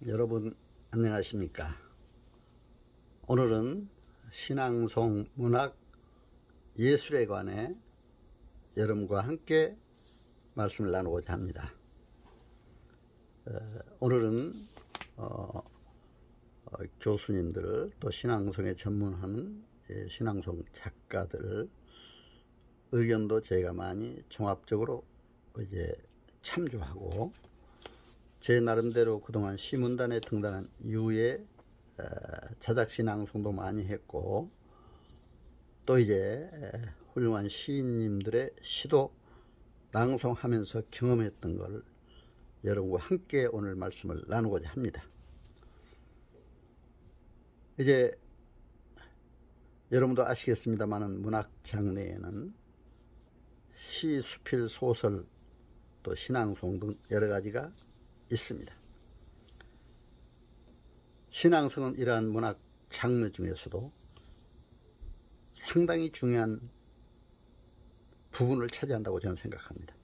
여러분 안녕하십니까? 오늘은 신앙송 문학 예술에 관해 여러분과 함께 말씀을 나누고자 합니다. 오늘은 교수님들 또 신앙송에 전문하는 신앙송 작가들 의견도 제가 많이 종합적으로 이제 참조하고 제 나름대로 그동안 시문단에 등단한 이후에 자작신앙송도 많이 했고 또 이제 훌륭한 시인님들의 시도 낭송하면서 경험했던 걸 여러분과 함께 오늘 말씀을 나누고자 합니다. 이제 여러분도 아시겠습니다만은 문학 장르에는 시, 수필, 소설 또 신앙송 등 여러 가지가 있습니다. 신앙송은 이러한 문학 장르 중에서도 상당히 중요한 부분을 차지한다고 저는 생각합니다.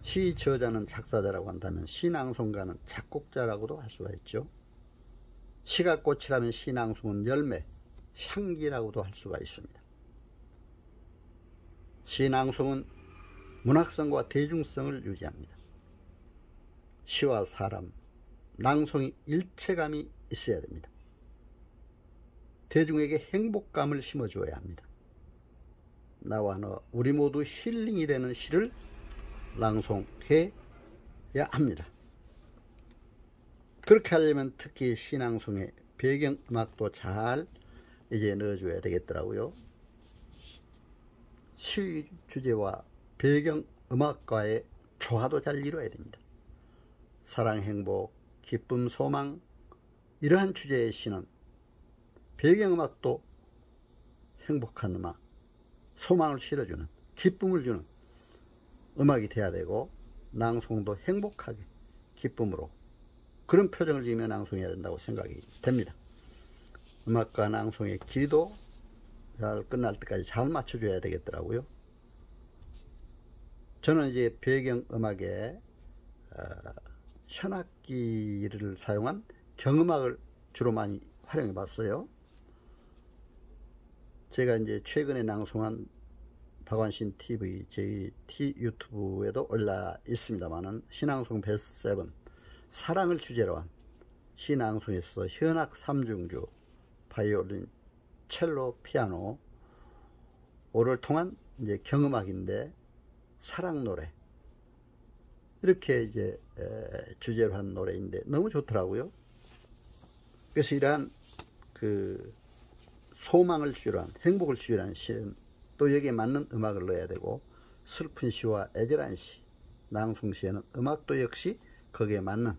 시 저자는 작사자라고 한다면 신앙송가는 작곡자라고도 할 수가 있죠. 시가 꽃이라면 신앙송은 열매, 향기라고도 할 수가 있습니다. 신앙송은 문학성과 대중성을 유지합니다. 시와 사람, 낭송이 일체감이 있어야 됩니다. 대중에게 행복감을 심어주어야 합니다. 나와 너, 우리 모두 힐링이 되는 시를 낭송해야 합니다. 그렇게 하려면 특히 신앙송에 배경음악도 잘 이제 넣어줘야 되겠더라고요. 시 주제와 배경음악과의 조화도 잘 이루어야 됩니다. 사랑, 행복, 기쁨, 소망 이러한 주제의 시는 배경음악도 행복한 음악, 소망을 실어주는, 기쁨을 주는 음악이 돼야 되고 낭송도 행복하게 기쁨으로 그런 표정을 지으며 낭송해야 된다고 생각이 됩니다. 음악과 낭송의 길이도 잘 끝날 때까지 잘 맞춰줘야 되겠더라고요. 저는 이제 배경음악에 현악기를 사용한 경음악을 주로 많이 활용해 봤어요. 제가 이제 최근에 낭송한 박완신 TV, 저희 유튜브에도 올라 있습니다만은 신앙송 베스트 7, 사랑을 주제로 한 신앙송에서 현악 3중주, 바이올린, 첼로, 피아노를 통한 이제 경음악인데 사랑 노래 이렇게 이제 주제로 한 노래인데 너무 좋더라고요. 그래서 이러한 그 소망을 주제로 한, 행복을 주제로 한 시는 또 여기에 맞는 음악을 넣어야 되고 슬픈 시와 애절한 시, 낭송 시에는 음악도 역시 거기에 맞는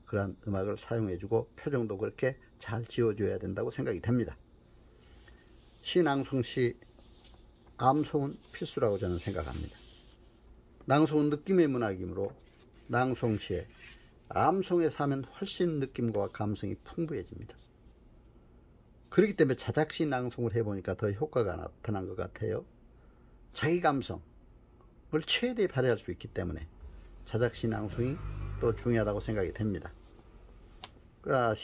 그러한 음악을 사용해주고 표정도 그렇게 잘 지어줘야 된다고 생각이 됩니다. 시, 낭송 시, 암송은 필수라고 저는 생각합니다. 낭송은 느낌의 문학이므로 낭송 시에 암송에서 하면 훨씬 느낌과 감성이 풍부해집니다. 그렇기 때문에 자작시 낭송을 해보니까 더 효과가 나타난 것 같아요. 자기 감성을 최대히 발휘할 수 있기 때문에 자작시 낭송이 또 중요하다고 생각이 됩니다. 그러니까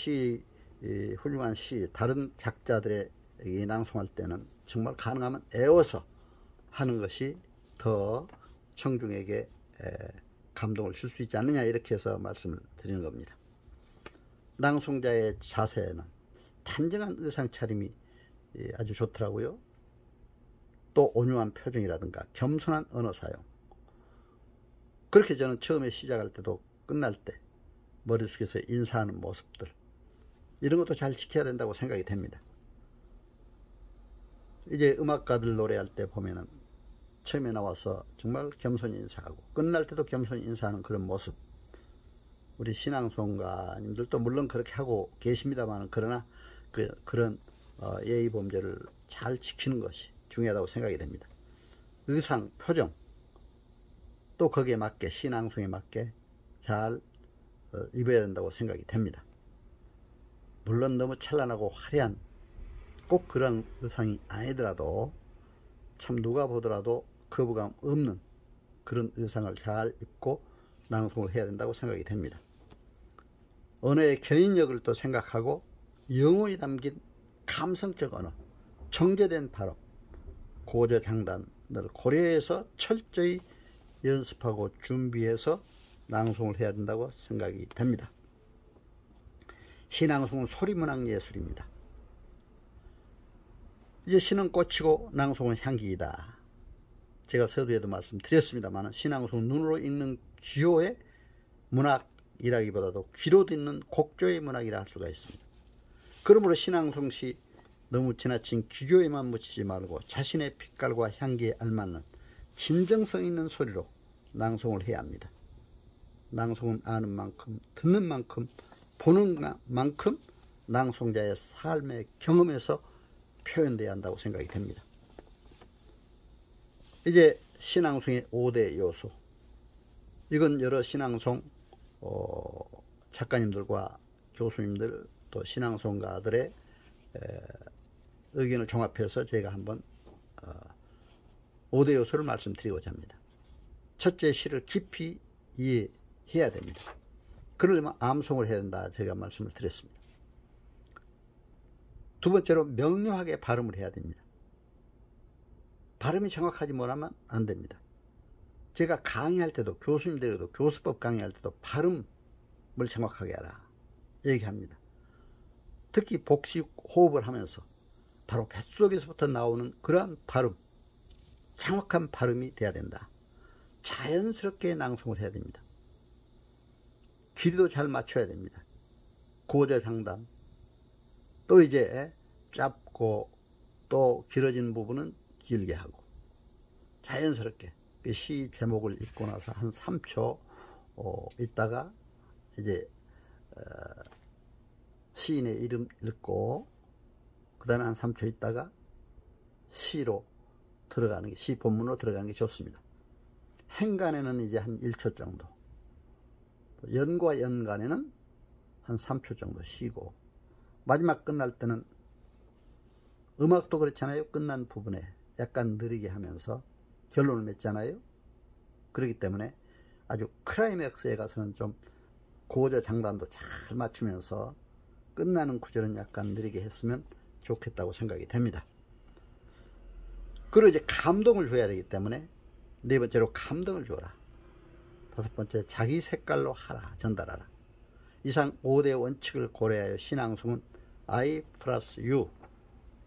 훌륭한 시, 다른 작자들의 낭송할 때는 정말 가능하면 애워서 하는 것이 더 청중에게 감동을 줄 수 있지 않느냐 이렇게 해서 말씀을 드리는 겁니다. 낭송자의 자세는 단정한 의상 차림이 아주 좋더라고요. 또 온유한 표정이라든가 겸손한 언어 사용, 그렇게 저는 처음에 시작할 때도 끝날 때 머릿속에서 인사하는 모습들 이런 것도 잘 지켜야 된다고 생각이 됩니다. 이제 음악가들 노래할 때 보면은 처음에 나와서 정말 겸손히 인사하고 끝날 때도 겸손히 인사하는 그런 모습, 우리 신앙송가님들도 물론 그렇게 하고 계십니다만 그러나 그런 예의 범죄를 잘 지키는 것이 중요하다고 생각이 됩니다. 의상, 표정 또 거기에 맞게 신앙송에 맞게 잘 입어야 된다고 생각이 됩니다. 물론 너무 찬란하고 화려한 꼭 그런 의상이 아니더라도 참 누가 보더라도 거부감 없는 그런 의상을 잘 입고 낭송을 해야 된다고 생각이 됩니다. 언어의 견인력을 또 생각하고 영혼이 담긴 감성적 언어, 정제된 발음, 고저장단을 고려해서 철저히 연습하고 준비해서 낭송을 해야 된다고 생각이 됩니다. 시낭송은 소리문학 예술입니다. 이제 시는 꽃이고 낭송은 향기이다. 제가 서두에도 말씀드렸습니다만 시낭송은 눈으로 읽는 기호의 문학이라기보다도 귀로 듣는 곡조의 문학이라 할 수가 있습니다. 그러므로 시낭송 시 너무 지나친 기교에만 묻히지 말고 자신의 빛깔과 향기에 알맞는 진정성 있는 소리로 낭송을 해야 합니다. 낭송은 아는 만큼, 듣는 만큼, 보는 만큼 낭송자의 삶의 경험에서 표현되어야 한다고 생각이 됩니다. 이제 시낭송의 5대 요소. 이건 여러 시낭송 작가님들과 교수님들 또 시낭송가들의 의견을 종합해서 제가 한번 5대 요소를 말씀드리고자 합니다. 첫째, 시를 깊이 이해해야 됩니다. 그러려면 암송을 해야 된다 제가 말씀을 드렸습니다. 두 번째로 명료하게 발음을 해야 됩니다. 발음이 정확하지 못하면 안 됩니다. 제가 강의할 때도 교수님들에게도 교수법 강의할 때도 발음을 정확하게 하라 얘기합니다. 특히 복식 호흡을 하면서 바로 뱃속에서부터 나오는 그러한 발음, 정확한 발음이 돼야 된다. 자연스럽게 낭송을 해야 됩니다. 길이도 잘 맞춰야 됩니다. 고저장단, 또 이제 짧고 또 길어진 부분은 길게 하고 자연스럽게 시 제목을 읽고 나서 한 3초 있다가 이제 시인의 이름 읽고 그 다음에 한 3초 있다가 시로 들어가는 게, 시 본문으로 들어가는 게 좋습니다. 행간에는 이제 한 1초 정도, 연과 연간에는 한 3초 정도 쉬고, 마지막 끝날 때는 음악도 그렇잖아요. 끝난 부분에 약간 느리게 하면서 결론을 맺잖아요. 그렇기 때문에 아주 클라이맥스에 가서는 좀 고저장단도 잘 맞추면서 끝나는 구절은 약간 느리게 했으면 좋겠다고 생각이 됩니다. 그리고 이제 감동을 줘야 되기 때문에 네 번째로 감동을 주어라. 다섯 번째, 자기 색깔로 하라, 전달하라. 이상 5대 원칙을 고려하여 시낭송은 I 플러스 U,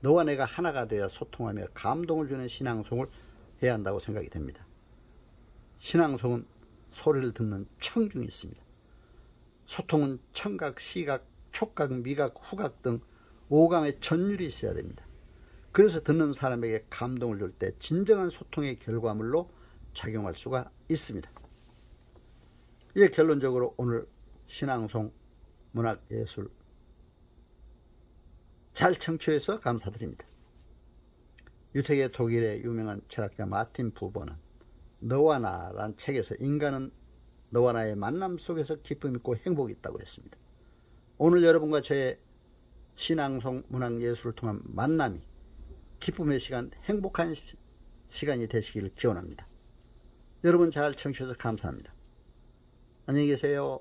너와 내가 하나가 되어 소통하며 감동을 주는 시낭송을 해야 한다고 생각이 됩니다. 시낭송은 소리를 듣는 청중이 있습니다. 소통은 청각, 시각, 촉각, 미각, 후각 등 오감의 전율이 있어야 됩니다. 그래서 듣는 사람에게 감동을 줄 때 진정한 소통의 결과물로 작용할 수가 있습니다. 이제 결론적으로 오늘 시낭송 문학예술 잘 청취해서 감사드립니다. 유택의 독일의 유명한 철학자 마틴 부버는 너와 나란 책에서 인간은 너와 나의 만남 속에서 기쁨 있고 행복이 있다고 했습니다. 오늘 여러분과 저의 시낭송 문학예술을 통한 만남이 기쁨의 시간, 행복한 시간이 되시기를 기원합니다. 여러분 잘 청취해서 감사합니다. 안녕히 계세요.